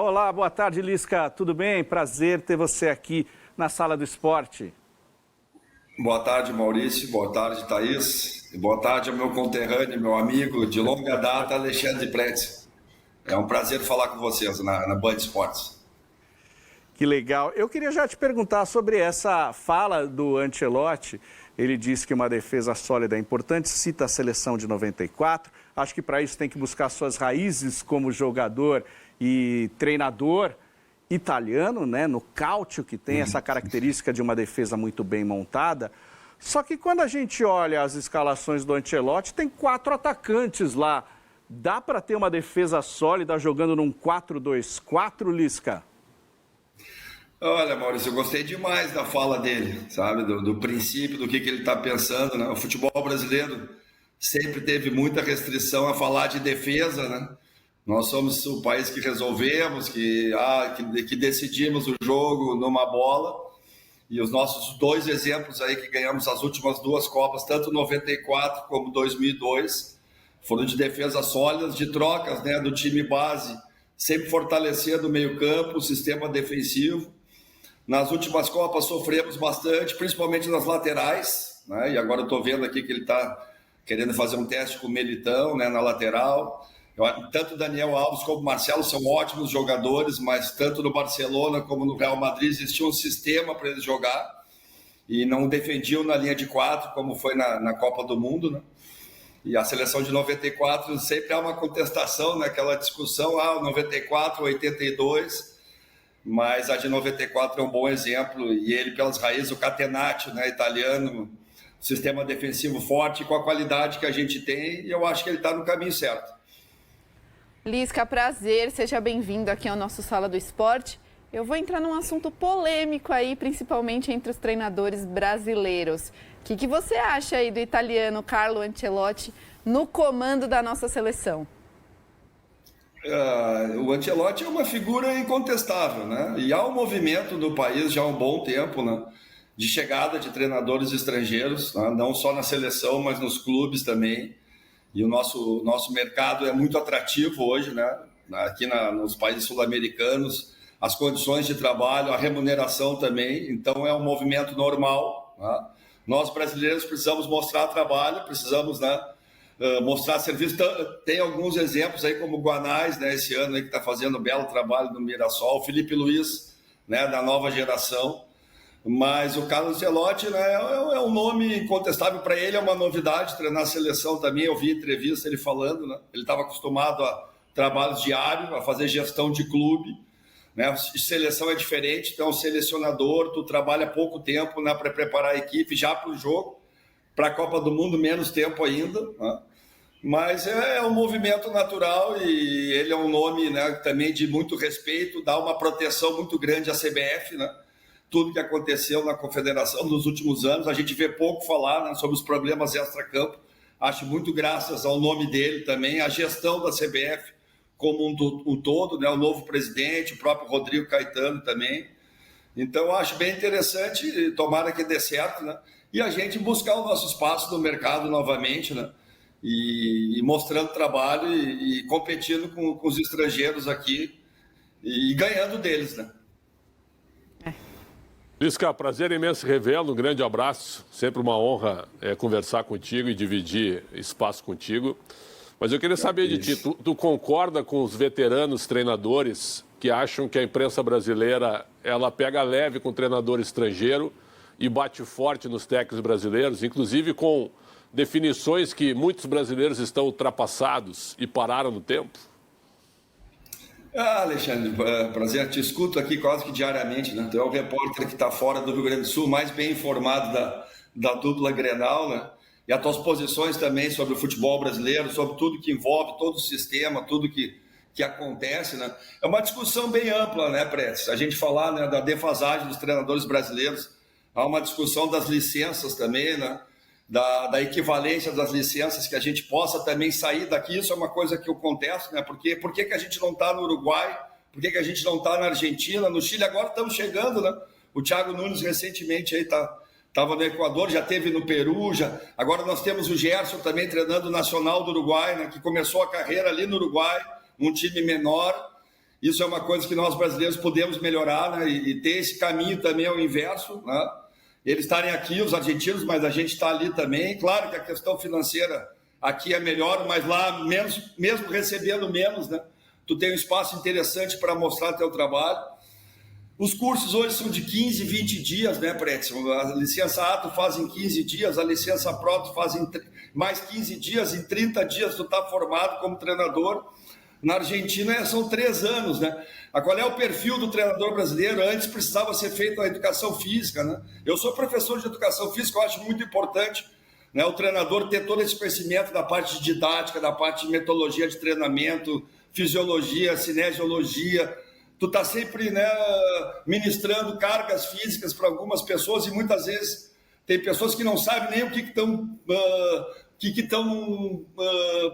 Olá, boa tarde, Lisca. Tudo bem? Prazer ter você aqui na Sala do Esporte. Boa tarde, Maurício. Boa tarde, Thaís. E boa tarde ao meu conterrâneo, meu amigo de longa data, Alexandre Pretz. É um prazer falar com vocês na Band Esportes. Que legal. Eu queria já te perguntar sobre essa fala do Ancelotti. Ele disse que uma defesa sólida é importante, cita a seleção de 94. Acho que para isso tem que buscar suas raízes como jogador e treinador italiano, né? No Calcio, que tem essa característica de uma defesa muito bem montada. Só que quando a gente olha as escalações do Ancelotti, tem 4 atacantes lá. Dá para ter uma defesa sólida jogando num 4-2-4, Lisca? Olha, Maurício, eu gostei demais da fala dele, sabe? Do princípio, do que ele está pensando, né? O futebol brasileiro sempre teve muita restrição a falar de defesa, né? Nós somos o país que resolvemos, que decidimos o jogo numa bola. E os nossos 2 exemplos aí que ganhamos as últimas 2 Copas, tanto 94 como 2002, foram de defesas sólidas, de trocas, né, do time base, sempre fortalecendo o meio-campo, o sistema defensivo. Nas últimas Copas sofremos bastante, principalmente nas laterais, né? E agora eu estou vendo aqui que ele está querendo fazer um teste com o Militão, né, na lateral. Tanto Daniel Alves como Marcelo são ótimos jogadores, mas tanto no Barcelona como no Real Madrid existia um sistema para eles jogar e não defendiam na linha de 4, como foi na Copa do Mundo, né? E a seleção de 94 sempre há uma contestação, né? Aquela discussão, 94, 82, mas a de 94 é um bom exemplo, e ele pelas raízes, o catenaccio, né, italiano, sistema defensivo forte, com a qualidade que a gente tem, e eu acho que ele está no caminho certo. Lisca, prazer, seja bem-vindo aqui ao nosso Sala do Esporte. Eu vou entrar num assunto polêmico aí, principalmente entre os treinadores brasileiros. O que você acha aí do italiano Carlo Ancelotti no comando da nossa seleção? O Ancelotti é uma figura incontestável, né? E há um movimento no país já há um bom tempo, né, de chegada de treinadores estrangeiros, né, não só na seleção, mas nos clubes também. E o nosso mercado é muito atrativo hoje, né? Aqui nos países sul-americanos, as condições de trabalho, a remuneração também. Então é um movimento normal, né? Nós brasileiros precisamos mostrar trabalho, precisamos, né, mostrar serviço. Tem alguns exemplos aí, como o Guanais, né, esse ano aí, que está fazendo um belo trabalho no Mirassol, o Felipe Luiz, né, da nova geração. Mas o Carlo Ancelotti, né, é um nome incontestável. Para ele é uma novidade treinar a seleção também. Eu vi entrevista ele falando, né? Ele estava acostumado a trabalhos diários, a fazer gestão de clube, né? Seleção é diferente, então selecionador, tu trabalha pouco tempo, né, para preparar a equipe já para o jogo, para a Copa do Mundo menos tempo ainda, né? Mas é um movimento natural e ele é um nome, né, também de muito respeito, dá uma proteção muito grande à CBF, né? Tudo que aconteceu na Confederação nos últimos anos, a gente vê pouco falar, né, sobre os problemas extra-campo. Acho muito graças ao nome dele também, a gestão da CBF como um todo, né, o novo presidente, o próprio Rodrigo Caetano também. Então, acho bem interessante, tomara que dê certo, né, e a gente buscar o nosso espaço no mercado novamente, né, e mostrando trabalho e competindo com os estrangeiros aqui e ganhando deles, né. Lisca, prazer imenso revê-lo, um grande abraço, sempre uma honra conversar contigo e dividir espaço contigo. Mas eu queria saber de ti, tu concorda com os veteranos treinadores que acham que a imprensa brasileira ela pega leve com o treinador estrangeiro e bate forte nos técnicos brasileiros, inclusive com definições que muitos brasileiros estão ultrapassados e pararam no tempo? Alexandre, prazer, te escuto aqui quase que diariamente, né? Tu é o repórter que está fora do Rio Grande do Sul, mais bem informado da dupla Grenal, né? E as tuas posições também sobre o futebol brasileiro, sobre tudo que envolve, todo o sistema, tudo que acontece, né? É uma discussão bem ampla, né, Pretz? A gente falar, né, da defasagem dos treinadores brasileiros, há uma discussão das licenças também, né? Da equivalência das licenças, que a gente possa também sair daqui. Isso é uma coisa que eu contesto, né? Por que a gente não está no Uruguai? Por que a gente não está na Argentina? No Chile agora estamos chegando, né? O Thiago Nunes recentemente aí estava no Equador, já teve no Peru, agora nós temos o Gerson também treinando o Nacional do Uruguai, né? Que começou a carreira ali no Uruguai, um time menor. Isso é uma coisa que nós brasileiros podemos melhorar, né? E ter esse caminho também ao inverso, né? Eles estarem aqui, os argentinos, mas a gente está ali também. Claro que a questão financeira aqui é melhor, mas lá, menos, mesmo recebendo menos, né? Tu tem um espaço interessante para mostrar teu trabalho. Os cursos hoje são de 15, 20 dias, né, Pretzel? A licença A tu faz em 15 dias, a licença Pro tu faz em mais 15 dias, em 30 dias tu está formado como treinador. Na Argentina são 3 anos, né? Qual é o perfil do treinador brasileiro? Antes precisava ser feita a educação física, né? Eu sou professor de educação física, eu acho muito importante, né, o treinador ter todo esse conhecimento da parte de didática, da parte de metodologia de treinamento, fisiologia, cinesiologia. Tu está sempre, né, ministrando cargas físicas para algumas pessoas e muitas vezes tem pessoas que não sabem nem o que estão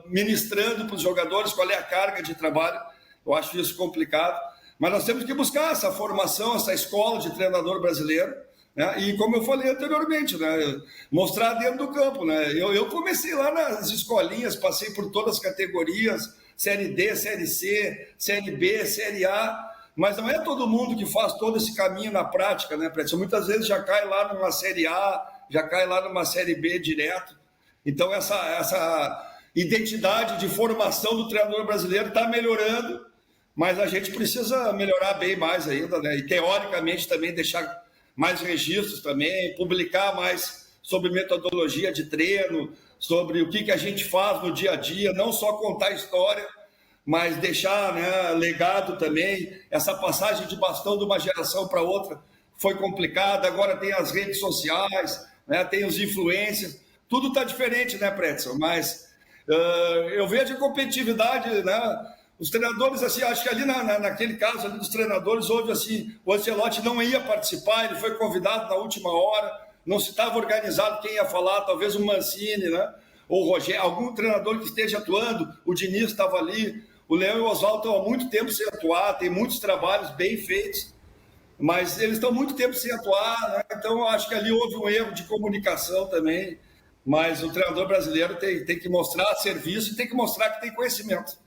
ministrando para os jogadores, qual é a carga de trabalho. Eu acho isso complicado, mas nós temos que buscar essa formação, essa escola de treinador brasileiro, né? E como eu falei anteriormente, né, mostrar dentro do campo, né? Eu comecei lá nas escolinhas, passei por todas as categorias, Série D, Série C, Série B, Série A, mas não é todo mundo que faz todo esse caminho na prática, né, Pretzel? Muitas vezes já cai lá numa Série A, já cai lá numa Série B direto. Então, essa identidade de formação do treinador brasileiro está melhorando, mas a gente precisa melhorar bem mais ainda, né? E, teoricamente, também deixar mais registros também, publicar mais sobre metodologia de treino, sobre o que a gente faz no dia a dia, não só contar história, mas deixar, né, legado também. Essa passagem de bastão de uma geração para outra foi complicada, agora tem as redes sociais, né, tem os influencers, tudo está diferente, né, Pretzel? Mas eu vejo a competitividade, né? Os treinadores, assim, acho que ali naquele caso ali dos treinadores, houve assim, o Ancelotti não ia participar, ele foi convidado na última hora, não se estava organizado quem ia falar, talvez o Mancini, né? Ou o Rogério, algum treinador que esteja atuando, o Diniz estava ali, o Leão e o Oswaldo estão há muito tempo sem atuar, tem muitos trabalhos bem feitos, mas eles estão muito tempo sem atuar, né? Então acho que ali houve um erro de comunicação também, mas o treinador brasileiro tem que mostrar serviço e tem que mostrar que tem conhecimento.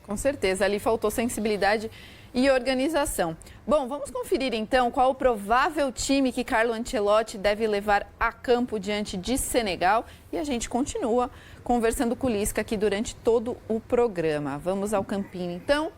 Com certeza, ali faltou sensibilidade e organização. Bom, vamos conferir então qual o provável time que Carlo Ancelotti deve levar a campo diante de Senegal e a gente continua conversando com o Lisca aqui durante todo o programa. Vamos ao campinho então.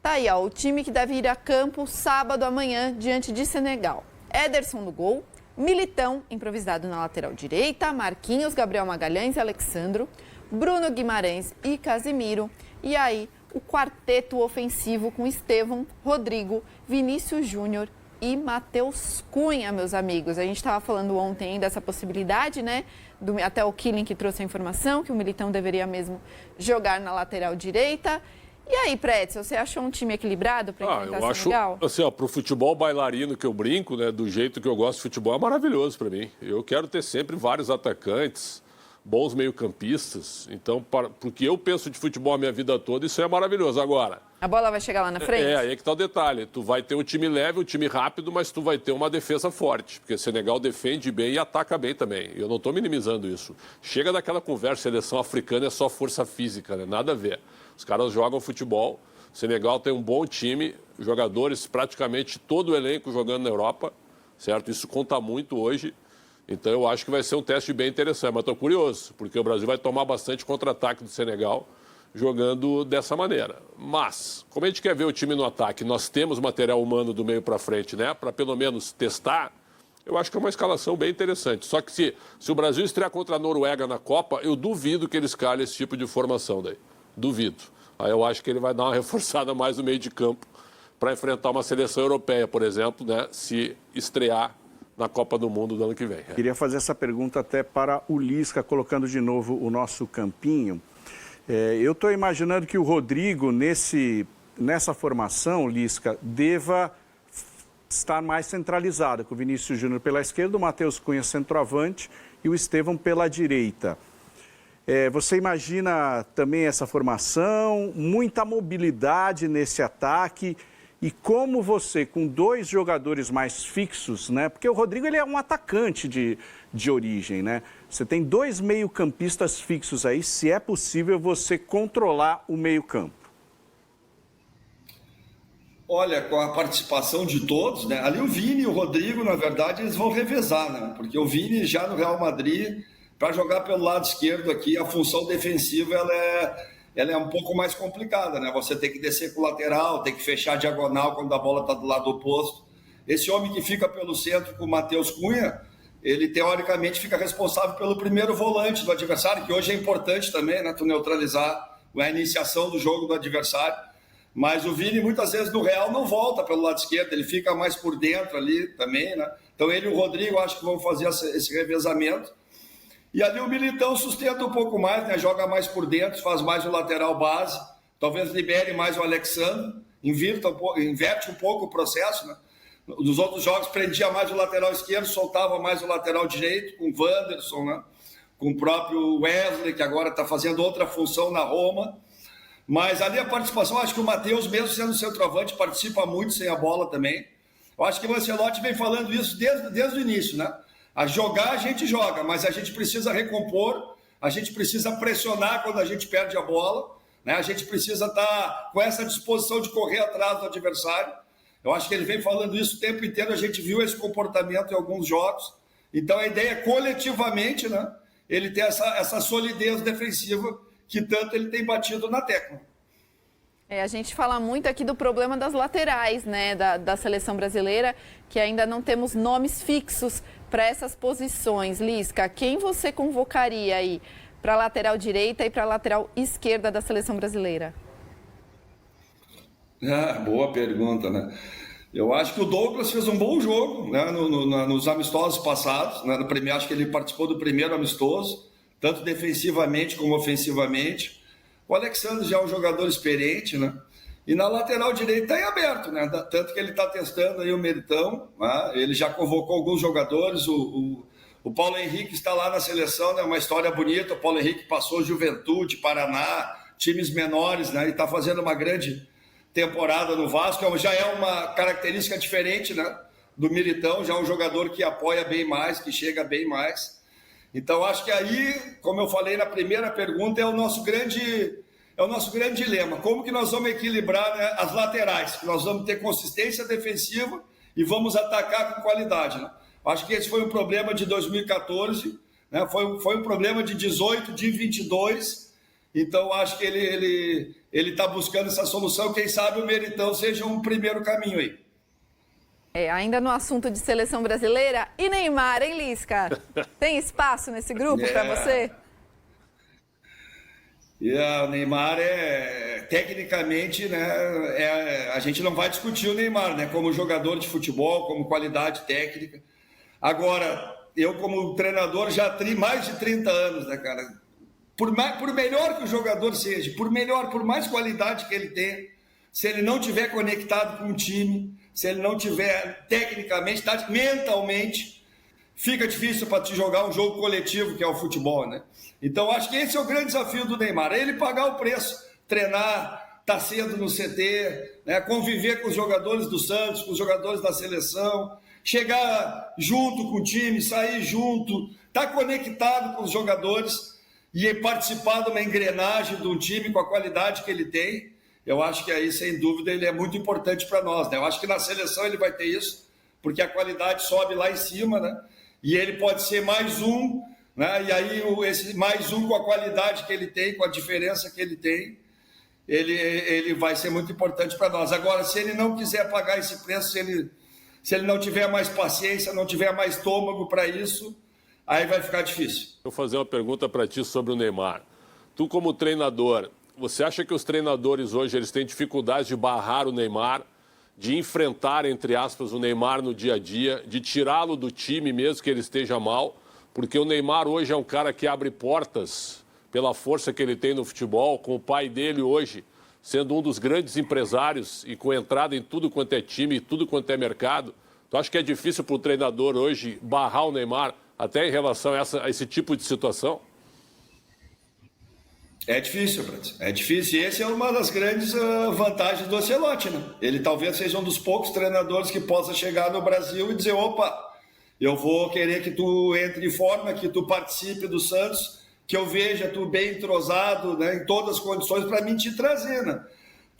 Tá aí, ó, o time que deve ir a campo sábado amanhã diante de Senegal. Ederson no gol, Militão improvisado na lateral direita, Marquinhos, Gabriel Magalhães e Alexandro, Bruno Guimarães e Casemiro. E aí, o quarteto ofensivo com Estevão, Rodrigo, Vinícius Júnior e Matheus Cunha, meus amigos. A gente estava falando ontem dessa possibilidade, né? Até o Killing que trouxe a informação que o Militão deveria mesmo jogar na lateral direita. E aí, Pretzel, você achou um time equilibrado para enfrentar Senegal? Eu acho, assim, para o futebol bailarino que eu brinco, né, do jeito que eu gosto de futebol, é maravilhoso para mim. Eu quero ter sempre vários atacantes, bons meio-campistas. Então, porque eu penso de futebol a minha vida toda, isso é maravilhoso. Agora, a bola vai chegar lá na frente? Aí é que está o detalhe. Tu vai ter um time leve, um time rápido, mas tu vai ter uma defesa forte. Porque Senegal defende bem e ataca bem também. Eu não estou minimizando isso. Chega daquela conversa, seleção africana é só força física, né? Nada a ver. Os caras jogam futebol. Senegal tem um bom time, jogadores, praticamente todo o elenco jogando na Europa, certo? Isso conta muito hoje. Então eu acho que vai ser um teste bem interessante. Mas estou curioso, porque o Brasil vai tomar bastante contra-ataque do Senegal jogando dessa maneira. Mas, como a gente quer ver o time no ataque, nós temos material humano do meio para frente, né? Para pelo menos testar, eu acho que é uma escalação bem interessante. Só que se o Brasil estrear contra a Noruega na Copa, eu duvido que ele escale esse tipo de formação daí. Duvido. Aí eu acho que ele vai dar uma reforçada mais no meio de campo para enfrentar uma seleção europeia, por exemplo, né? Se estrear na Copa do Mundo do ano que vem. Queria fazer essa pergunta até para o Lisca, colocando de novo o nosso campinho. Eu estou imaginando que o Rodrigo, nessa formação, Lisca, deva estar mais centralizado, com o Vinícius Júnior pela esquerda, o Matheus Cunha centroavante e o Estevão pela direita. Você imagina também essa formação, muita mobilidade nesse ataque e como você, com 2 jogadores mais fixos, né? Porque o Rodrigo ele é um atacante de origem, né? Você tem 2 meio-campistas fixos aí, se é possível você controlar o meio-campo. Olha, com a participação de todos, né? Ali o Vini e o Rodrigo, na verdade, eles vão revezar, né? Porque o Vini já no Real Madrid, para jogar pelo lado esquerdo aqui, a função defensiva ela é um pouco mais complicada, né? Você tem que descer com o lateral, tem que fechar a diagonal quando a bola está do lado oposto. Esse homem que fica pelo centro com o Matheus Cunha, ele teoricamente fica responsável pelo primeiro volante do adversário, que hoje é importante também, né? Tu neutralizar a iniciação do jogo do adversário. Mas o Vini, muitas vezes, no Real, não volta pelo lado esquerdo, ele fica mais por dentro ali também, né? Então, ele e o Rodrigo, acho que vão fazer esse revezamento. E ali o Militão sustenta um pouco mais, né? Joga mais por dentro, faz mais o lateral base, talvez libere mais o Alexandre, inverte um pouco o processo, né? Nos outros jogos, prendia mais o lateral esquerdo, soltava mais o lateral direito, com o Wanderson, né? Com o próprio Wesley, que agora está fazendo outra função na Roma. Mas ali a participação, acho que o Matheus, mesmo sendo centroavante, participa muito sem a bola também. Eu acho que o Ancelotti vem falando isso desde o início, né? A jogar a gente joga, mas a gente precisa recompor, a gente precisa pressionar quando a gente perde a bola, né? A gente precisa estar com essa disposição de correr atrás do adversário. Eu acho que ele vem falando isso o tempo inteiro, a gente viu esse comportamento em alguns jogos. Então a ideia é coletivamente, né? Ele ter essa solidez defensiva que tanto ele tem batido na tecla. A gente fala muito aqui do problema das laterais, né, da seleção brasileira, que ainda não temos nomes fixos para essas posições. Lisca, quem você convocaria aí para a lateral direita e para a lateral esquerda da seleção brasileira? Boa pergunta, né? Eu acho que o Douglas fez um bom jogo, né, nos amistosos passados, né, acho que ele participou do primeiro amistoso, tanto defensivamente como ofensivamente. O Alexandre já é um jogador experiente, né? E na lateral direita está em aberto, né? Tanto que ele está testando aí o Meritão, né? Ele já convocou alguns jogadores, o Paulo Henrique está lá na seleção, né? Uma história bonita, o Paulo Henrique passou Juventude, Paraná, times menores, né? E está fazendo uma grande temporada no Vasco, já é uma característica diferente, né? Do Meritão, já é um jogador que apoia bem mais, que chega bem mais. Então, acho que aí, como eu falei na primeira pergunta, é o nosso grande dilema. Como que nós vamos equilibrar, né, as laterais? Nós vamos ter consistência defensiva e vamos atacar com qualidade, né? Acho que esse foi um problema de 2014, né? Foi um problema de 18, de 22. Então, acho que ele está buscando essa solução. Quem sabe o Meritão seja um primeiro caminho aí. Ainda no assunto de seleção brasileira, e Neymar, hein, Lisca? Tem espaço nesse grupo para você? O Neymar tecnicamente, né, a gente não vai discutir o Neymar, né, como jogador de futebol, como qualidade técnica. Agora, eu como treinador já tenho mais de 30 anos, né, cara? Por melhor que o jogador seja, por mais qualidade que ele tenha, se ele não tiver conectado com o time, se ele não tiver tecnicamente, mentalmente, fica difícil para te jogar um jogo coletivo, que é o futebol, né? Então, acho que esse é o grande desafio do Neymar, é ele pagar o preço, treinar, estar cedo no CT, né? Conviver com os jogadores do Santos, com os jogadores da seleção, chegar junto com o time, sair junto, estar conectado com os jogadores e participar de uma engrenagem de um time com a qualidade que ele tem. Eu acho que aí, sem dúvida, ele é muito importante para nós, né? Eu acho que na seleção ele vai ter isso, porque a qualidade sobe lá em cima, né? E ele pode ser mais um, né? E aí esse mais um com a qualidade que ele tem, com a diferença que ele tem, ele vai ser muito importante para nós. Agora, se ele não quiser pagar esse preço, se ele não tiver mais paciência, não tiver mais estômago para isso, aí vai ficar difícil. Vou fazer uma pergunta para ti sobre o Neymar. Tu, como treinador, você acha que os treinadores hoje eles têm dificuldade de barrar o Neymar, de enfrentar, entre aspas, o Neymar no dia a dia, de tirá-lo do time mesmo que ele esteja mal? Porque o Neymar hoje é um cara que abre portas pela força que ele tem no futebol, com o pai dele hoje sendo um dos grandes empresários e com entrada em tudo quanto é time, tudo quanto é mercado. Tu acha que é difícil para o treinador hoje barrar o Neymar até em relação a esse tipo de situação? É difícil, Brad. É difícil. E essa é uma das grandes vantagens do Ancelotti, né? Ele talvez seja um dos poucos treinadores que possa chegar no Brasil e dizer, opa, eu vou querer que tu entre em forma, que tu participe do Santos, que eu veja tu bem entrosado, né, em todas as condições para mim te trazer, né?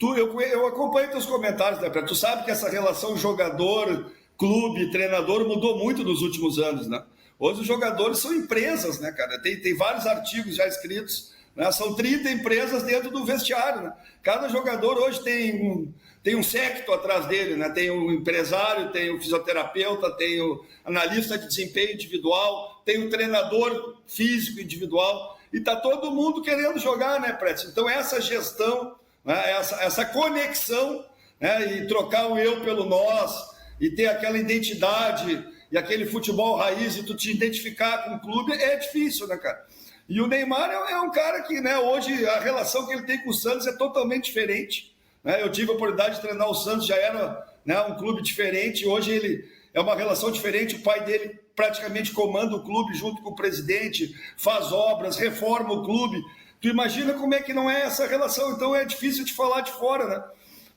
Eu acompanho teus comentários, né, Preto? Tu sabe que essa relação jogador, clube, treinador mudou muito nos últimos anos, né? Hoje os jogadores são empresas, né, cara? Tem vários artigos já escritos, né? São 30 empresas dentro do vestiário, né? Cada jogador hoje tem um séquito atrás dele, né? Tem o empresário, tem o fisioterapeuta, tem o analista de desempenho individual, tem o treinador físico individual, e tá todo mundo querendo jogar, né, Preto? Então essa gestão, né, essa conexão, né, e trocar o eu pelo nós, e ter aquela identidade e aquele futebol raiz, e tu te identificar com o clube, é difícil, né, cara? E o Neymar é um cara que, né, hoje a relação que ele tem com o Santos é totalmente diferente, né? Eu tive a oportunidade de treinar o Santos, já era, né, um clube diferente, hoje ele é uma relação diferente, o pai dele praticamente comanda o clube junto com o presidente, faz obras, reforma o clube. Tu imagina como é que não é essa relação, então é difícil de falar de fora, né?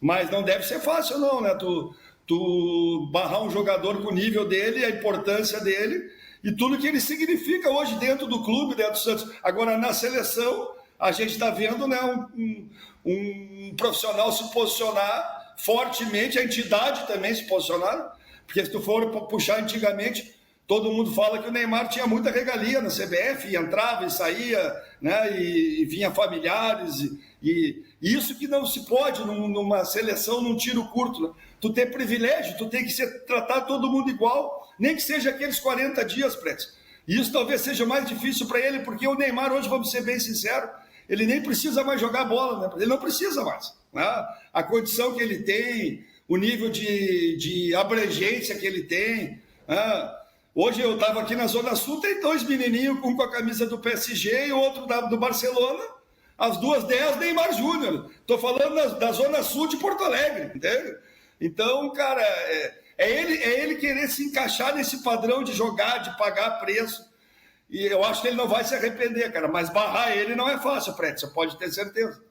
Mas não deve ser fácil não, né? Tu barrar um jogador com o nível dele, a importância dele e tudo que ele significa hoje dentro do clube, dentro do Santos. Agora, na seleção, a gente está vendo, né, um profissional se posicionar fortemente, a entidade também se posicionar, porque se tu for puxar antigamente, todo mundo fala que o Neymar tinha muita regalia na CBF, e entrava e saía, né, e vinha familiares, e isso que não se pode numa seleção, num tiro curto, né? Tu ter privilégio, tu tem que tratar todo mundo igual, nem que seja aqueles 40 dias, Preto. E isso talvez seja mais difícil para ele, porque o Neymar hoje, vamos ser bem sinceros, ele nem precisa mais jogar bola, né? Ele não precisa mais, né? A condição que ele tem, o nível de abrangência que ele tem, né? Hoje eu estava aqui na Zona Sul, tem 2 menininhos, um com a camisa do PSG e outro do Barcelona, às 2h10, Neymar Júnior. Estou falando da Zona Sul de Porto Alegre, entende? Então, cara, é ele querer se encaixar nesse padrão de jogar, de pagar preço. E eu acho que ele não vai se arrepender, cara. Mas barrar ele não é fácil, Preto, você pode ter certeza.